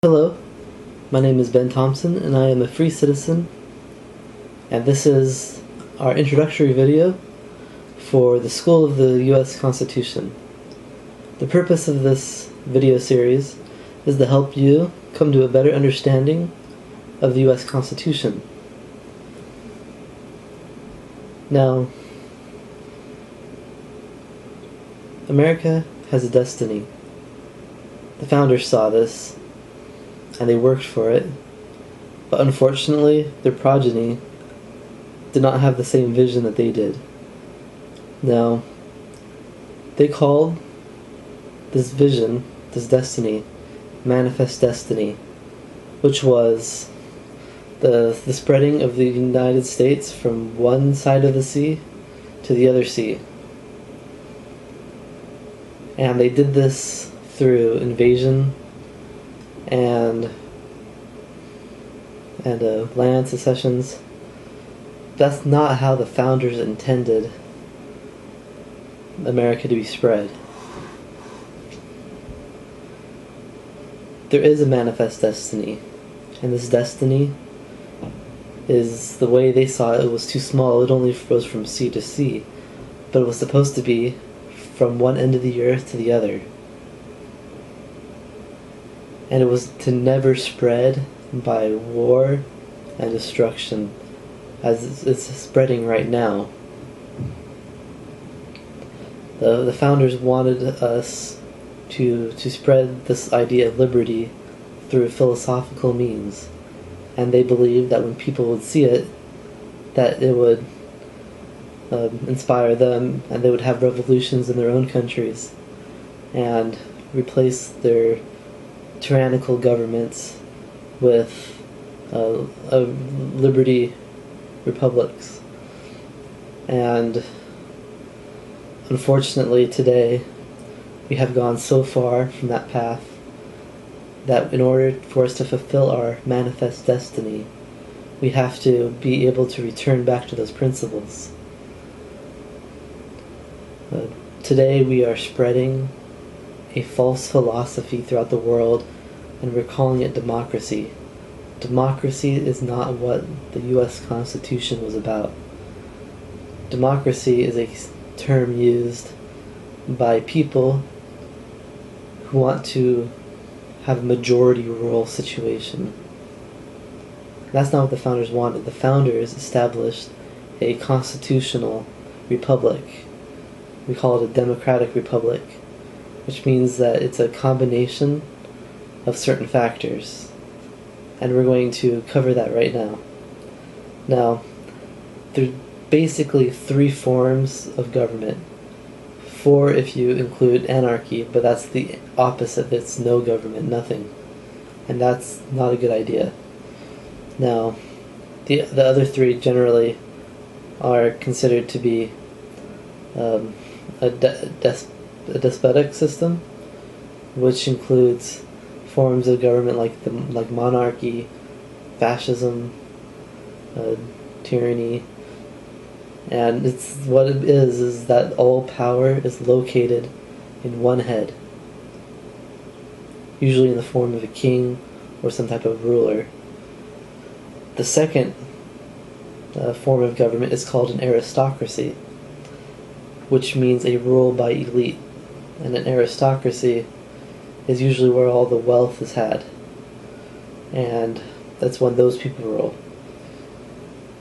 Hello, my name is Ben Thompson and I am a free citizen, and this is our introductory video for the School of the U.S. Constitution. The purpose of this video series is to help you come to a better understanding of the U.S. Constitution. Now, America has a destiny. The founders saw this, and they worked for it, but unfortunately, their progeny did not have the same vision that they did. Now, they called this vision, this destiny, manifest destiny, which was the spreading of the United States from one side of the sea to the other sea. And they did this through invasion and land secessions. That's not how the founders intended America to be spread. There is a manifest destiny, and this destiny is, the way they saw it, was too small. It only goes from sea to sea, but it was supposed to be from one end of the earth to the other. And it was to never spread by war and destruction, as it's spreading right now. The founders wanted us to spread this idea of liberty through philosophical means, and they believed that when people would see it, that it would inspire them, and they would have revolutions in their own countries and replace their tyrannical governments with liberty republics. And unfortunately today we have gone so far from that path that in order for us to fulfill our manifest destiny, we have to be able to return back to those principles. Today we are spreading a false philosophy throughout the world, and we're calling it democracy. Democracy is not what the U.S. Constitution was about. Democracy is a term used by people who want to have a majority rule situation. That's not what the founders wanted. The founders established a constitutional republic. We call it a democratic republic, which means that it's a combination of certain factors. And we're going to cover that right now. Now, there are basically three forms of government. Four if you include anarchy, but that's the opposite. It's no government, nothing. And that's not a good idea. Now, the other three generally are considered to be a despotic system, which includes forms of government like monarchy, fascism, tyranny, and it's what it is that all power is located in one head, usually in the form of a king or some type of ruler. The second form of government is called an aristocracy, which means a rule by elite, and an aristocracy is usually where all the wealth is had, and that's when those people rule.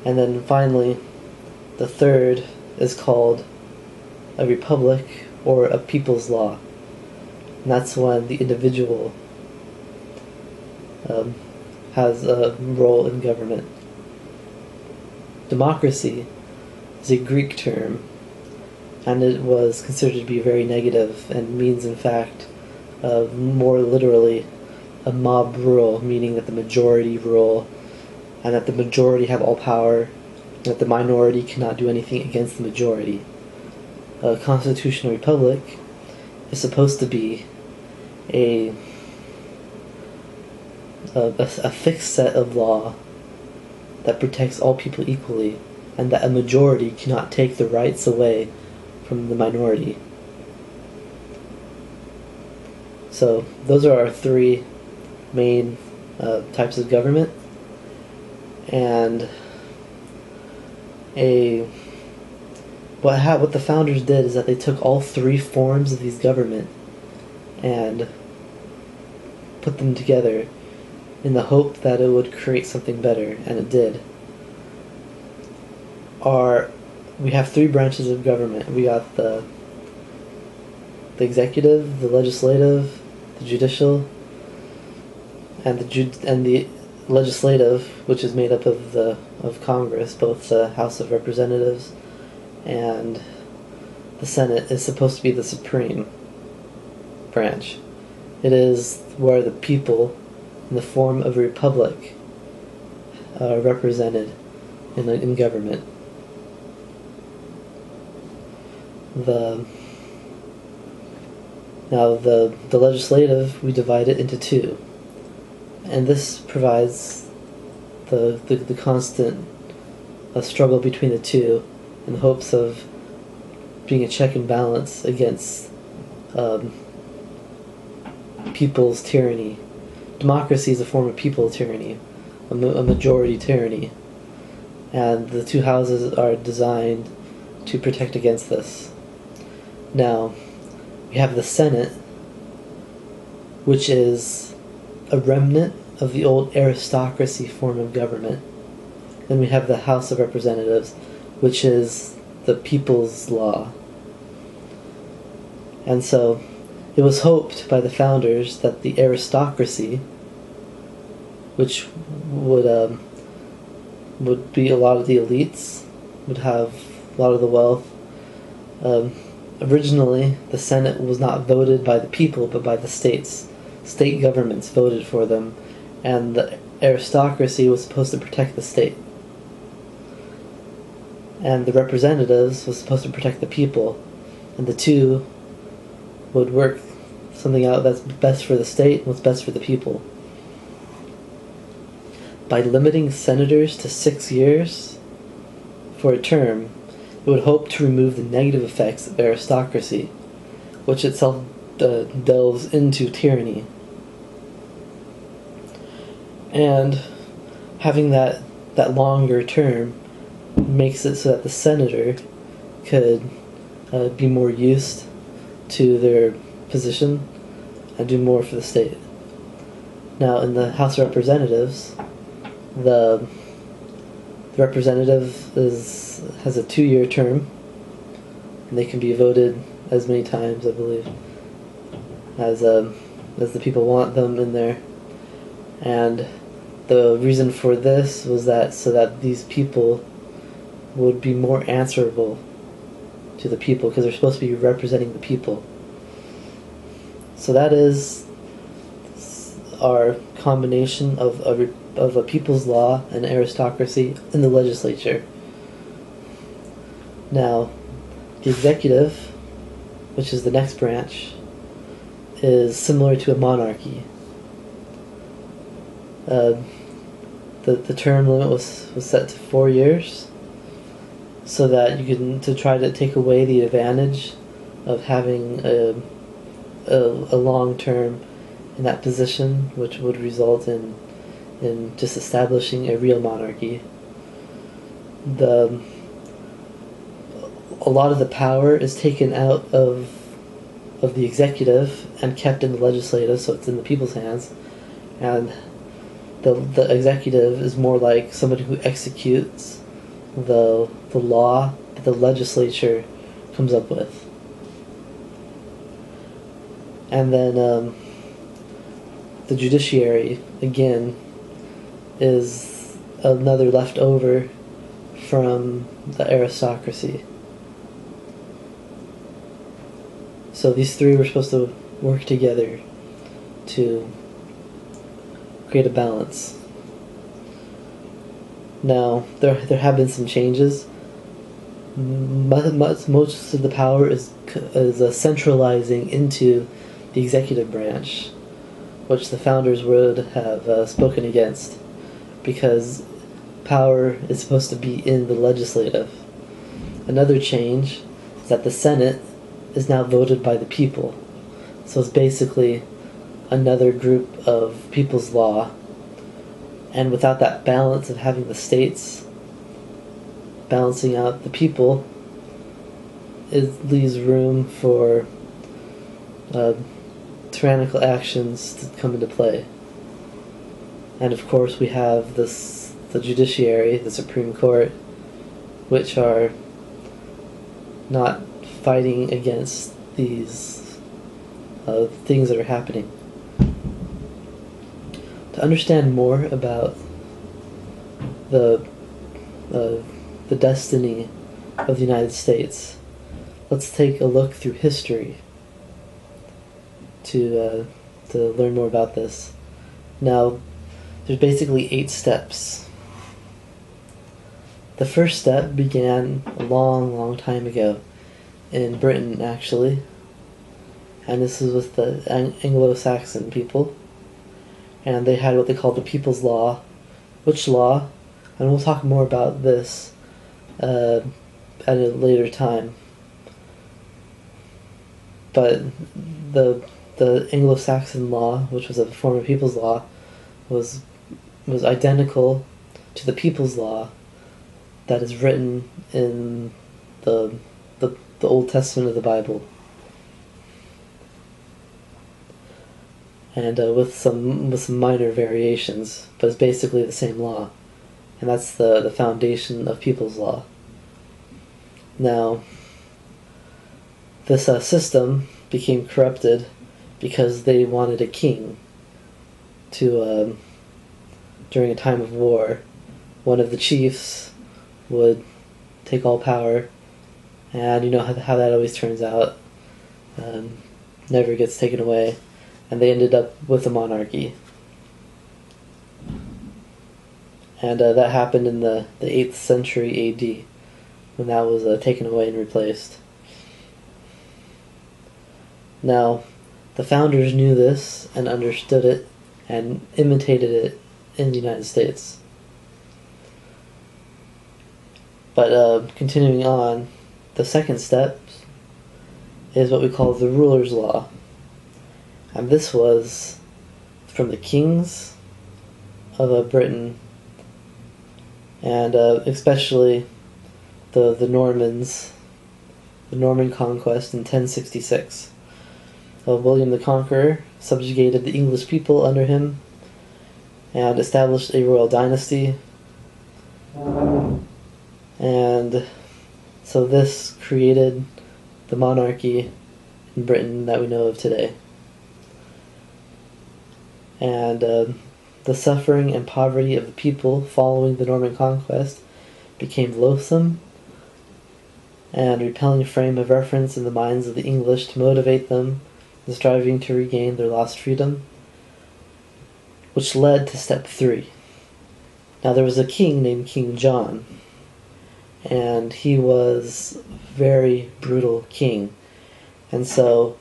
And then finally, the third is called a republic or a people's law, and that's when the individual has a role in government. Democracy is a Greek term, and it was considered to be very negative and means, in fact, more literally, a mob rule, meaning that the majority rule, and that the majority have all power, and that the minority cannot do anything against the majority. A constitutional republic is supposed to be a fixed set of law that protects all people equally, and that a majority cannot take the rights away from the minority. So those are our three main types of government, and what the founders did is that they took all three forms of these government and put them together in the hope that it would create something better, and it did. We have three branches of government. We got the executive, the legislative, the judicial, and the legislative, which is made up of Congress, both the House of Representatives and the Senate, is supposed to be the supreme branch. It is where the people, in the form of a republic, are represented in government. The legislative, we divide it into two, and this provides the constant struggle between the two in the hopes of being a check and balance against people's tyranny. Democracy is a form of people tyranny, a majority tyranny, and the two houses are designed to protect against this. Now, we have the Senate, which is a remnant of the old aristocracy form of government. Then we have the House of Representatives, which is the people's law. And so, it was hoped by the founders that the aristocracy, which would be a lot of the elites, would have a lot of the wealth. Originally, the Senate was not voted by the people, but by the states. State governments voted for them, and the aristocracy was supposed to protect the state. And the representatives was supposed to protect the people, and the two would work something out that's best for the state and what's best for the people. By limiting senators to 6 years for a term, it would hope to remove the negative effects of aristocracy, which itself delves into tyranny. And having that longer term makes it so that the senator could be more used to their position and do more for the state. Now, in the House of Representatives, the representative has a 2-year term, and they can be voted as many times, I believe, as the people want them in there. And the reason for this was so that these people would be more answerable to the people, because they're supposed to be representing the people. So that is our combination of a people's law and aristocracy in the legislature. Now, the executive, which is the next branch, is similar to a monarchy. The term limit was set to 4 years, so that to try to take away the advantage of having a long term in that position, which would result in just establishing a real monarchy. A lot of the power is taken out of the executive and kept in the legislative, so it's in the people's hands, and the executive is more like somebody who executes the law that the legislature comes up with. And then the judiciary, again, is another leftover from the aristocracy. So these three were supposed to work together to create a balance. Now, there have been some changes. Most of the power is centralizing into the executive branch, which the founders would have spoken against, because power is supposed to be in the legislative. Another change is that the Senate is now voted by the people. So it's basically another group of people's law. And without that balance of having the states balancing out the people, it leaves room for tyrannical actions to come into play. And of course we have the judiciary, the Supreme Court, which are not fighting against these things that are happening. To understand more about the destiny of the United States, let's take a look through history to learn more about this. Now, there's basically 8 steps. The first step began a long, long time ago in Britain, actually, and this is with the Anglo-Saxon people, and they had what they called the People's Law, which law, and we'll talk more about this at a later time. But the Anglo-Saxon law, which was a form of People's Law, was identical to the People's Law that is written in the Old Testament of the Bible, and with some minor variations, but it's basically the same law, and that's the foundation of People's Law. Now, this system became corrupted because they wanted a king to, during a time of war, one of the chiefs would take all power, and you know how that always turns out. Never gets taken away, and they ended up with a monarchy. And that happened in the 8th century AD, when that was taken away and replaced. Now, the founders knew this and understood it and imitated it in the United States. But continuing on, the second step is what we call the ruler's law. And this was from the kings of Britain, and especially the Normans, the Norman conquest in 1066. William the Conqueror subjugated the English people under him and established a royal dynasty. And so this created the monarchy in Britain that we know of today. And the suffering and poverty of the people following the Norman conquest became loathsome and repelling frame of reference in the minds of the English to motivate them in striving to regain their lost freedom, which led to step 3. Now there was a king named King John, and he was a very brutal king, and so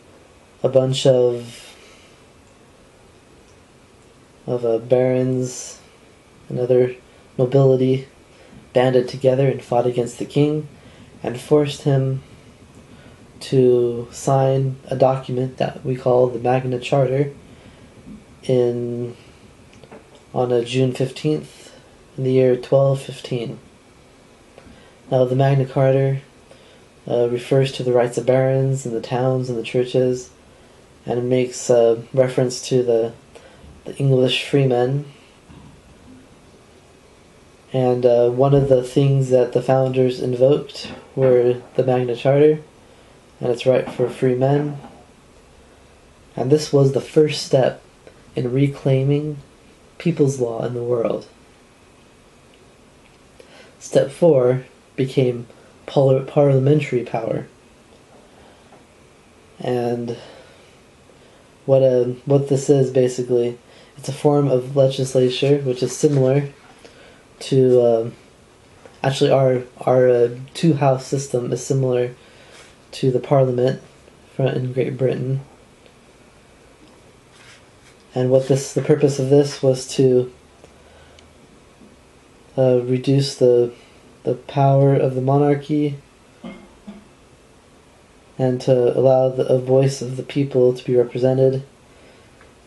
a bunch of barons and other nobility banded together and fought against the king and forced him to sign a document that we call the Magna Charta on June 15th in the year 1215. Now the Magna Carta refers to the rights of barons and the towns and the churches, and it makes reference to the English freemen. And one of the things that the founders invoked were the Magna Charta and its right for free men. And this was the first step in reclaiming people's law in the world. Step 4 became parliamentary power. And what this is basically, it's a form of legislature which is similar to actually our two-house system is similar to the Parliament in Great Britain. And the purpose of this was to reduce the power of the monarchy and to allow a voice of the people to be represented,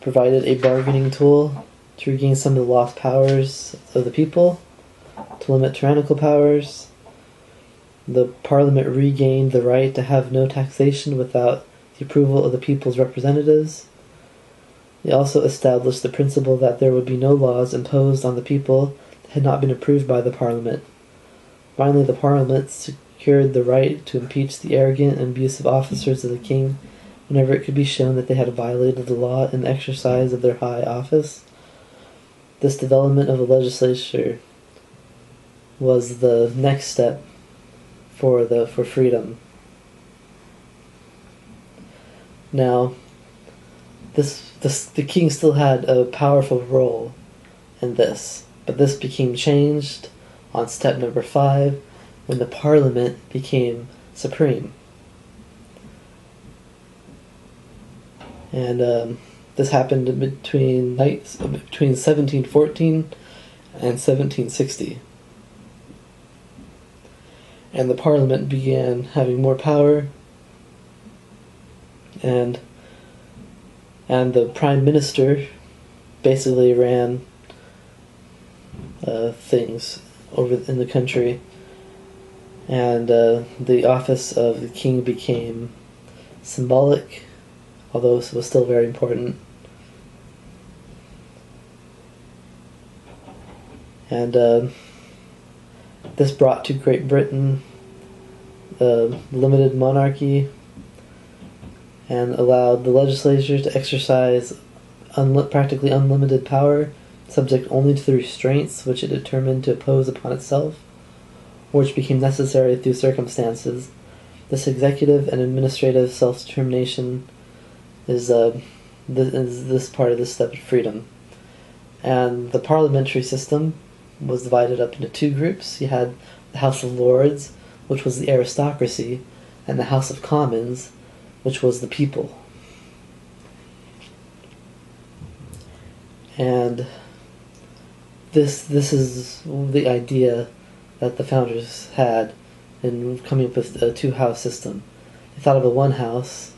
provided a bargaining tool to regain some of the lost powers of the people, to limit tyrannical powers. The Parliament regained the right to have no taxation without the approval of the people's representatives. They also established the principle that there would be no laws imposed on the people that had not been approved by the Parliament. Finally, the Parliament secured the right to impeach the arrogant and abusive officers of the king whenever it could be shown that they had violated the law in the exercise of their high office. This development of the legislature was the next step for freedom. Now, the king still had a powerful role in this, but this became changed on step number 5 when the Parliament became supreme. And this happened between 1714 and 1760. And the Parliament began having more power, and the Prime Minister basically ran things over in the country, and the office of the king became symbolic, although it was still very important. And this brought to Great Britain limited monarchy and allowed the legislature to exercise practically unlimited power, subject only to the restraints which it determined to impose upon itself, or which became necessary through circumstances. This executive and administrative self-determination is this part of this step of freedom. And the parliamentary system was divided up into 2 groups. You had the House of Lords, which was the aristocracy, and the House of Commons, which was the people. And this is the idea that the founders had in coming up with a 2-house system. They thought of a 1 house,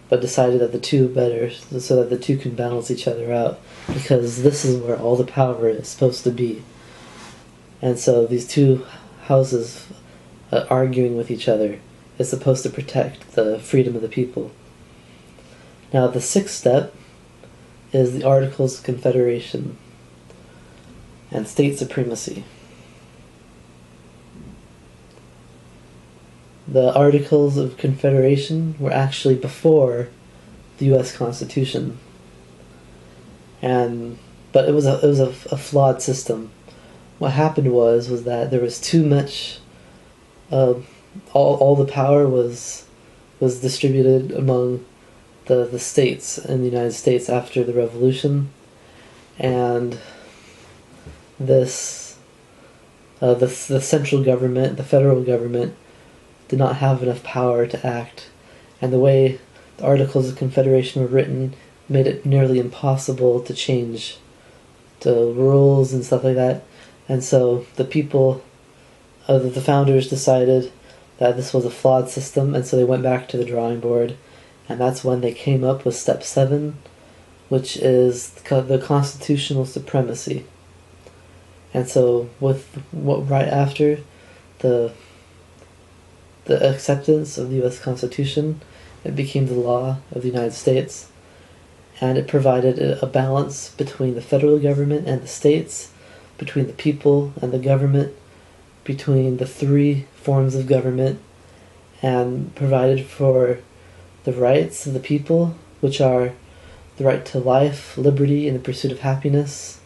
but decided that the 2 better, so that the 2 can balance each other out, because this is where all the power is supposed to be. And so these 2 houses arguing with each other is supposed to protect the freedom of the people. Now the 6th step is the Articles of Confederation and state supremacy. The Articles of Confederation were actually before the U.S. Constitution, but it was a flawed system. What happened was that there was too much. All the power was distributed among the states in the United States after the Revolution, and this the central government, the federal government, did not have enough power to act, and the way the Articles of Confederation were written made it nearly impossible to change the rules and stuff like that. And so the people, the founders, decided that this was a flawed system, and so they went back to the drawing board, and that's when they came up with step 7, which is the constitutional supremacy. And so right after the acceptance of the U.S. Constitution, it became the law of the United States, and it provided a balance between the federal government and the states, between the people and the government, between the 3 forms of government, and provided for the rights of the people, which are the right to life, liberty, and the pursuit of happiness,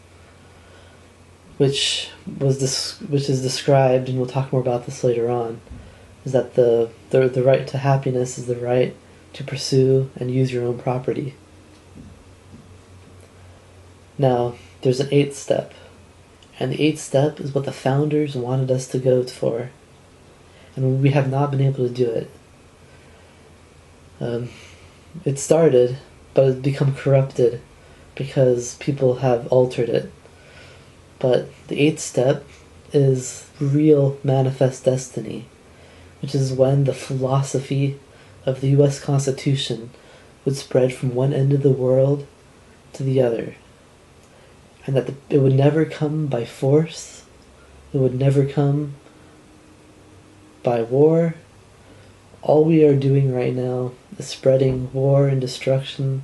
which is described, and we'll talk more about this later on, is that the right to happiness is the right to pursue and use your own property. Now, there's an 8th step, and the 8th step is what the founders wanted us to go for, and we have not been able to do it. It started, but it's become corrupted because people have altered it. But the 8th step is real manifest destiny, which is when the philosophy of the U.S. Constitution would spread from one end of the world to the other, and that it would never come by force, it would never come by war. All we are doing right now is spreading war and destruction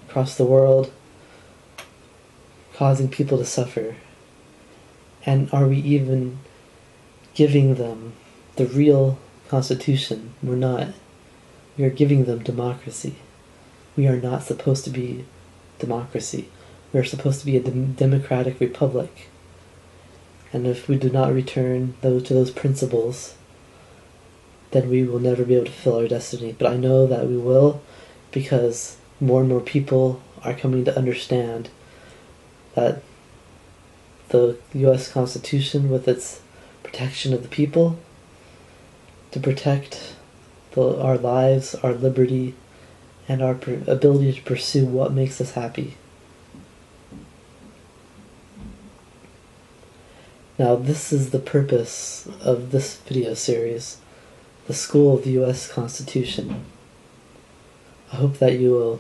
across the world, causing people to suffer. And are we even giving them the real Constitution? We're not. We are giving them democracy. We are not supposed to be democracy. We are supposed to be a democratic republic. And if we do not return to those principles, then we will never be able to fulfill our destiny. But I know that we will, because more and more people are coming to understand that the U.S. Constitution, with its protection of the people, to protect our lives, our liberty, and our ability to pursue what makes us happy. Now, this is the purpose of this video series, the School of the U.S. Constitution. I hope that you will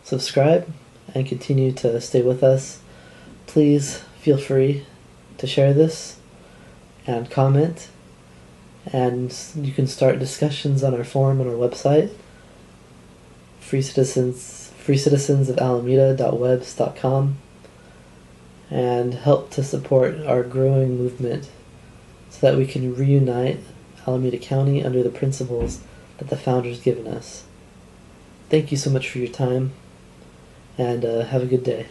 subscribe and continue to stay with us. Please feel free to share this and comment, and you can start discussions on our forum on our website, freecitizensofAlameda.webs.com, and help to support our growing movement so that we can reunite Alameda County under the principles that the founders given us. Thank you so much for your time, and have a good day.